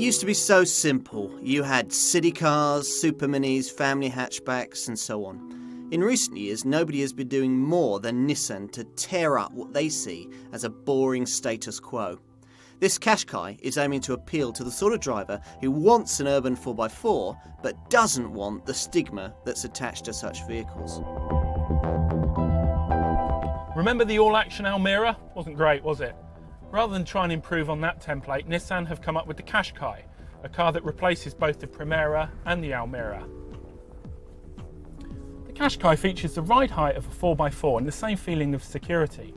used to be so simple. You had city cars, super minis, family hatchbacks and so on. In recent years, nobody has been doing more than Nissan to tear up what they see as a boring status quo. This Qashqai is aiming to appeal to the sort of driver who wants an urban 4x4 but doesn't want the stigma that's attached to such vehicles. Remember the all-action Almera? Wasn't great, was it? Rather than try and improve on that template, Nissan have come up with the Qashqai, a car that replaces both the Primera and the Almera. The Qashqai features the ride height of a 4x4 and the same feeling of security.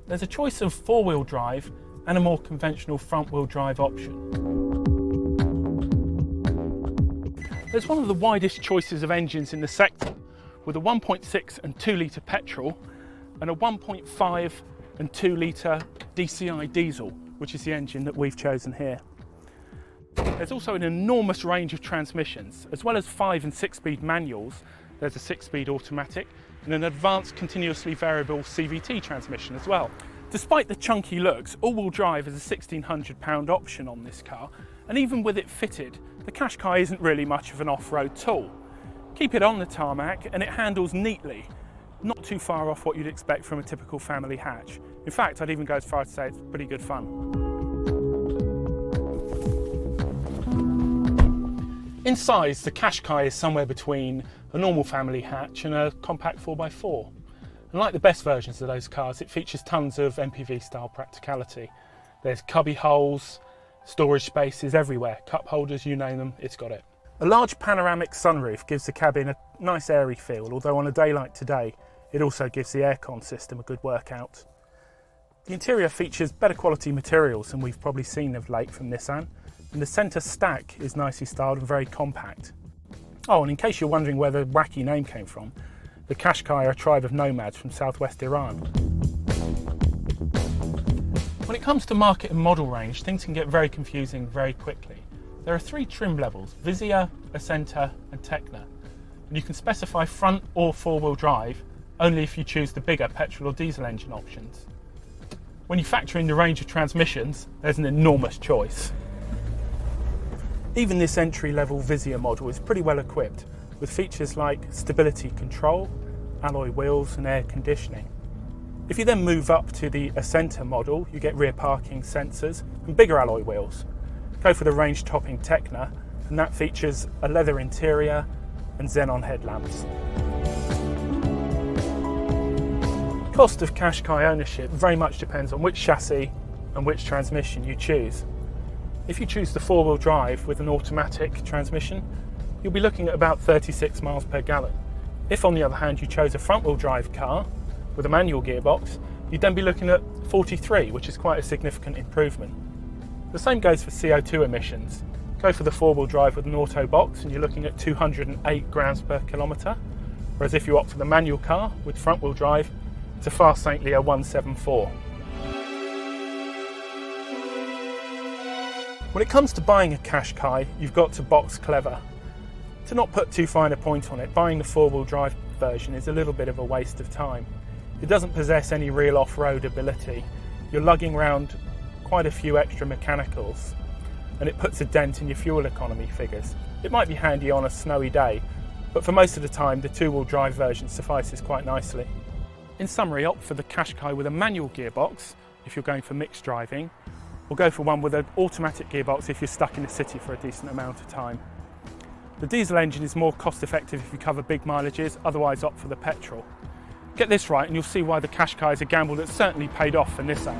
There's a choice of four-wheel drive and a more conventional front-wheel drive option. There's one of the widest choices of engines in the sector, with a 1.6 and 2 litre petrol and a 1.5 and 2 litre DCI diesel, which is the engine that we've chosen here. There's also an enormous range of transmissions, as well as 5 and 6 speed manuals. There's a 6-speed automatic and an advanced continuously variable CVT transmission as well. Despite the chunky looks, all-wheel drive is a £1,600 option on this car, and even with it fitted, the Qashqai isn't really much of an off-road tool. Keep it on the tarmac and it handles neatly, not too far off what you'd expect from a typical family hatch. In fact, I'd even go as far as to say it's pretty good fun. In size, the Qashqai is somewhere between a normal family hatch and a compact 4x4. And like the best versions of those cars, it features tons of MPV-style practicality. There's cubby holes, storage spaces everywhere, cup holders, you name them, it's got it. A large panoramic sunroof gives the cabin a nice airy feel, although on a day like today, it also gives the aircon system a good workout. The interior features better quality materials than we've probably seen of late from Nissan, and the centre stack is nicely styled and very compact. Oh, and in case you're wondering where the wacky name came from, the Qashqai are a tribe of nomads from southwest Iran. When it comes to market and model range, things can get very confusing very quickly. There are 3 trim levels: Vizia, Ascenta and Tecna, and you can specify front or four-wheel drive only if you choose the bigger petrol or diesel engine options. When you factor in the range of transmissions, there's an enormous choice. Even this entry-level Vizia model is pretty well equipped, with features like stability control, alloy wheels and air conditioning. If you then move up to the Ascenta model, you get rear parking sensors and bigger alloy wheels. Go for the range-topping Tecna, and that features a leather interior and xenon headlamps. Cost of Qashqai ownership very much depends on which chassis and which transmission you choose. If you choose the four-wheel drive with an automatic transmission, you'll be looking at about 36 miles per gallon. If on the other hand you chose a front-wheel drive car with a manual gearbox, you'd then be looking at 43, which is quite a significant improvement. The same goes for CO2 emissions. Go for the four-wheel drive with an auto box and you're looking at 208 grams per kilometre, whereas if you opt for the manual car with front-wheel drive, it's a far saintlier 174. When it comes to buying a Qashqai, you've got to box clever. To not put too fine a point on it, buying the four-wheel drive version is a little bit of a waste of time. It doesn't possess any real off-road ability. You're lugging around quite a few extra mechanicals, and it puts a dent in your fuel economy figures. It might be handy on a snowy day, but for most of the time the two-wheel drive version suffices quite nicely. In summary, opt for the Qashqai with a manual gearbox if you're going for mixed driving, or go for one with an automatic gearbox if you're stuck in the city for a decent amount of time. The diesel engine is more cost effective if you cover big mileages, otherwise opt for the petrol. Get this right and you'll see why the Qashqai is a gamble that's certainly paid off for Nissan.